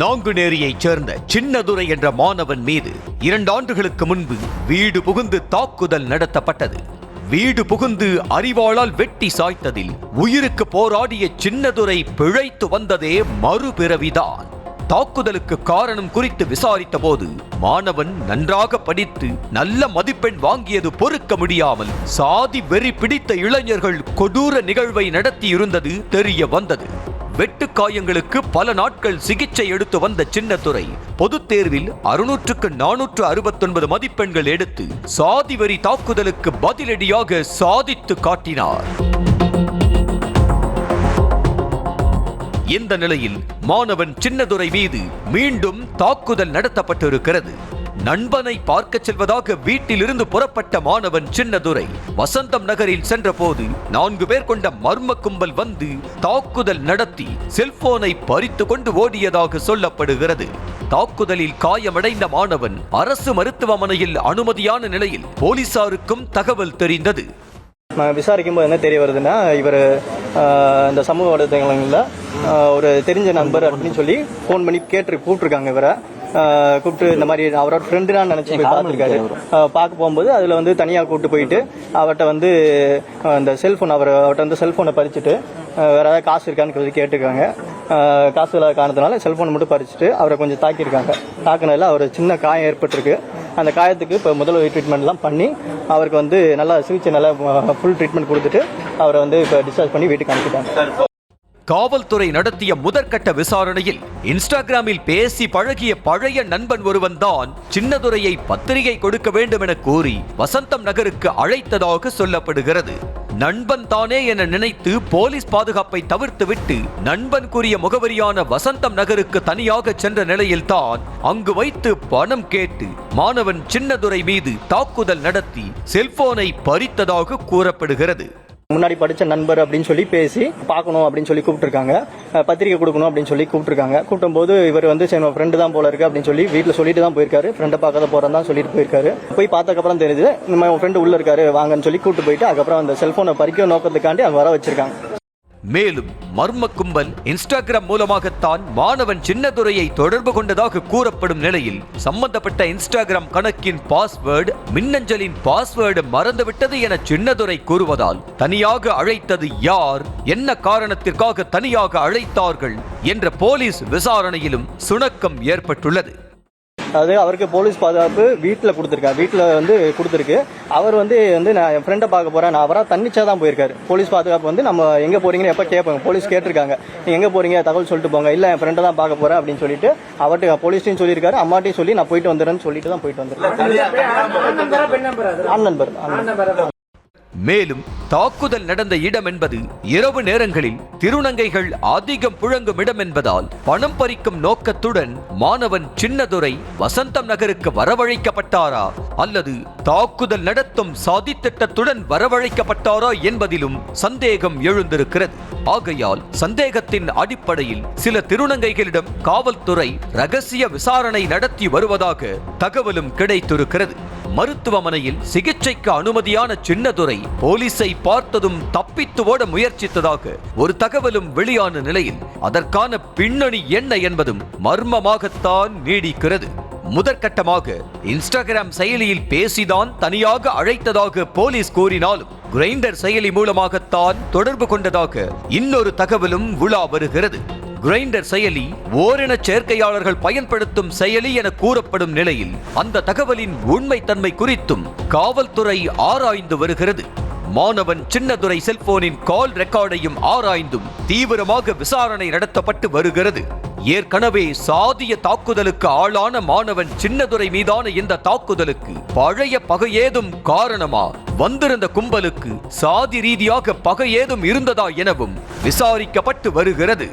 நாங்குநேரியைச் சேர்ந்த சின்னதுரை என்ற மாணவன் மீது 2 ஆண்டுகளுக்கு முன்பு வீடு புகுந்து தாக்குதல் நடத்தப்பட்டது. வீடு புகுந்து அரிவாளால் வெட்டி சாய்த்ததில் உயிருக்கு போராடிய சின்னதுரை பிழைத்து வந்ததே மறுபிறவிதான். தாக்குதலுக்கு காரணம் குறித்து விசாரித்த போது மாணவன் நன்றாக படித்து நல்ல மதிப்பெண் வாங்கியது பொறுக்க முடியாமல் சாதி வெறி பிடித்த இளைஞர்கள் கொடூர நிகழ்வை நடத்தியிருந்தது தெரிய வந்தது. வெட்டுக்காயங்களுக்கு பல நாட்கள் சிகிச்சை எடுத்து வந்த சின்னதுரை பொதுத் தேர்வில் 600க்கு 469 மதிப்பெண்கள் எடுத்து சாதி வெறி தாக்குதலுக்கு பதிலடியாக சாதித்து காட்டினார். இந்த நிலையில் மாணவன் சின்னதுரை மீது மீண்டும் தாக்குதல் நடத்தப்பட்டிருக்கிறது. நண்பனை பார்க்க செல்வதாக வீட்டிலிருந்து புறப்பட்ட மாணவன் சின்னதுரை வசந்தம் நகரில் சென்றபோது 4 பேர் கொண்ட மர்ம கும்பல் வந்து தாக்குதல் நடத்தி செல்போனை பறித்து கொண்டு ஓடியதாக சொல்லப்படுகிறது. தாக்குதலில் காயமடைந்த மாணவன் அரசு மருத்துவமனையில் அனுமதியான நிலையில் போலீசாருக்கும் தகவல் தெரிந்தது. விசாரிக்கும் போது என்ன தெரிய வருதுன்னா, இவர் இந்த சமூக வலைதளங்களில் ஒரு தெரிஞ்ச நண்பர் அப்படின்னு சொல்லி ஃபோன் பண்ணி கூப்பிட்டுருக்காங்க. இவரை கூப்பிட்டு இந்த மாதிரி அவரோட ஃப்ரெண்டு தான் நினச்சி போய் பார்த்துருக்காரு. பார்க்க போகும்போது அதில் வந்து தனியாக கூப்பிட்டு போயிட்டு அவர்கிட்ட வந்து இந்த செல்ஃபோன் அவர்கிட்ட வந்து செல்ஃபோனை பறிச்சுட்டு வேறு ஏதாவது காசு இருக்கான்னு சொல்லி கேட்டுருக்காங்க. காசு இல்லாத காரணத்தினால செல்ஃபோனை மட்டும் பறிச்சுட்டு அவரை கொஞ்சம் தாக்கியிருக்காங்க. தாக்குனதில் அவர் சின்ன காயம் ஏற்பட்டிருக்கு. அந்த காயத்துக்கு இப்போ முதலுதவி ட்ரீட்மெண்ட்லாம் பண்ணி அவருக்கு வந்து நல்லா சிகிச்சை நல்லா ஃபுல் ட்ரீட்மெண்ட் கொடுத்துட்டு அவரை வந்து இப்போ டிஸ்சார்ஜ் பண்ணி வீட்டுக்கு அனுப்பிட்டாங்க. காவல்துறை நடத்திய முதற்கட்ட விசாரணையில் இன்ஸ்டாகிராமில் பேசி பழகிய பழைய நண்பன் ஒருவன் தான் சின்னதுரையை பத்திரிகை கொடுக்க வேண்டும் என கூறி வசந்தம் நகருக்கு அழைத்ததாக சொல்லப்படுகிறது. நண்பன் தானே என நினைத்து போலீஸ் பாதுகாப்பை தவிர்த்துவிட்டு நண்பன் கூறிய முகவரியான வசந்தம் நகருக்கு தனியாக சென்ற நிலையில்தான் அங்கு வைத்து பணம் கேட்டு மாணவன் சின்னதுரை மீது தாக்குதல் நடத்தி செல்போனை பறித்ததாக கூறப்படுகிறது. முன்னாடி படித்த நண்பர் அப்படின்னு சொல்லி பேசி பார்க்கணும் அப்படின்னு சொல்லி கூப்பிட்டுருக்காங்க. பத்திரிகை கொடுக்கணும் அப்படின்னு சொல்லி கூப்பிட்டுருக்காங்க. கூட்டும்போது இவர் வந்து சரி ஃப்ரெண்டு தான் போல இருக்கு அப்படின்னு சொல்லி வீட்டில் சொல்லிட்டு தான் போயிருக்காரு. ஃப்ரெண்டை பார்க்காத போகிறேன் தான் சொல்லிட்டு போயிருக்காரு. போய் பார்த்ததுக்கப்புறம் தெரியுது இந்த மாதிரி ஃப்ரெண்டு உள்ள இருக்காரு வாங்கன்னு சொல்லி கூப்பிட்டு போயிட்டு அதுக்கப்புறம் அந்த செல்போனை பறிக்க நோக்கத்துக்காண்டி அங்கே வர வச்சிருக்காங்க. மேலும் மர்ம கும்பல் இன்ஸ்டாகிராம் மூலமாகத்தான் மாணவன் சின்னதுரையை தொடர்பு கொண்டதாக கூறப்படும் நிலையில் சம்பந்தப்பட்ட இன்ஸ்டாகிராம் கணக்கின் பாஸ்வேர்டு மின்னஞ்சலின் பாஸ்வேர்டு மறந்துவிட்டது என சின்னதுரை கூறுவதால் தனியாக அழைத்தது யார், என்ன காரணத்திற்காக தனியாக அழைத்தார்கள் என்ற போலீஸ் விசாரணையிலும் சுணக்கம் ஏற்பட்டுள்ளது. அது அவருக்கு போலீஸ் பாதுகாப்பு வீட்டில் கொடுத்துருக்காரு. வீட்டில் வந்து கொடுத்துருக்கு. அவர் வந்து நான் என் ஃப்ரெண்டை பார்க்க போகிறேன், நான் அவராக தன்னிச்சா தான் போயிருக்காரு. போலீஸ் பாதுகாப்பு வந்து நம்ம எங்கே போறீங்கன்னு எப்போ கேட்பாங்க. போலீஸ் கேட்டிருக்காங்க, நீங்கள் எங்கே போறீங்க தகவல் சொல்லிட்டு போங்க. இல்லை என் ஃப்ரெண்டை தான் பார்க்க போகிறேன் அப்படின்னு சொல்லிட்டு அவர்கிட்ட போலீஸ்டையும் சொல்லியிருக்காரு, அம்மாட்டையும் சொல்லி நான் போயிட்டு வந்துடுறேன்னு சொல்லிட்டு தான் போயிட்டு வந்துருக்கேன். மேலும் தாக்குதல் நடந்த இடம் என்பது இரவு நேரங்களில் திருநங்கைகள் அதிகம் புழங்கும் இடம் என்பதால் பணம் பறிக்கும் நோக்கத்துடன் மாணவன் சின்னதுரை வசந்தம் நகருக்கு வரவழைக்கப்பட்டாரா அல்லது தாக்குதல் நடத்தும் சதித்திட்டத்துடன் வரவழைக்கப்பட்டாரா என்பதிலும் சந்தேகம் எழுந்திருக்கிறது. ஆகையால் சந்தேகத்தின் அடிப்படையில் சில திருநங்கைகளிடம் காவல்துறை ரகசிய விசாரணை நடத்தி வருவதாக தகவலும் கிடைத்திருக்கிறது. மருத்துவமனையில் சிகிச்சைக்கு அனுமதியான சின்னதுரை போலீசை பார்த்ததும் தப்பித்து ஓட முயற்சித்ததாக ஒரு தகவலும் வெளியான நிலையில் அதற்கான பின்னணி என்ன என்பதும் மர்மமாகத்தான் நீடிக்கிறது. முதற்கட்டமாக இன்ஸ்டாகிராம் செயலியில் பேசிதான் தனியாக அழைத்ததாக போலீஸ் கூறினாலும் கிரைண்டர் செயலி மூலமாகத்தான் தொடர்பு கொண்டதாக இன்னொரு தகவலும் உலா வருகிறது. கிரைண்டர் செயலி ஓரின சேர்க்கையாளர்கள் பயன்படுத்தும் செயலி என கூறப்படும் நிலையில் அந்த தகவலின் உண்மைத்தன்மை குறித்தும் காவல்துறை ஆராய்ந்து வருகிறது. மாணவன் சின்னதுரை செல்போனின் கால் ரெக்கார்டையும் ஆராய்ந்தும் தீவிரமாக விசாரணை நடத்தப்பட்டு வருகிறது. ஏற்கனவே சாதிய தாக்குதலுக்கு ஆளான மாணவன் சின்னதுரை மீதான இந்த தாக்குதலுக்கு பழைய பகை ஏதும் காரணமா, வந்திருந்த கும்பலுக்கு சாதி ரீதியாக பகை ஏதும் இருந்ததா எனவும் விசாரிக்கப்பட்டு வருகிறது.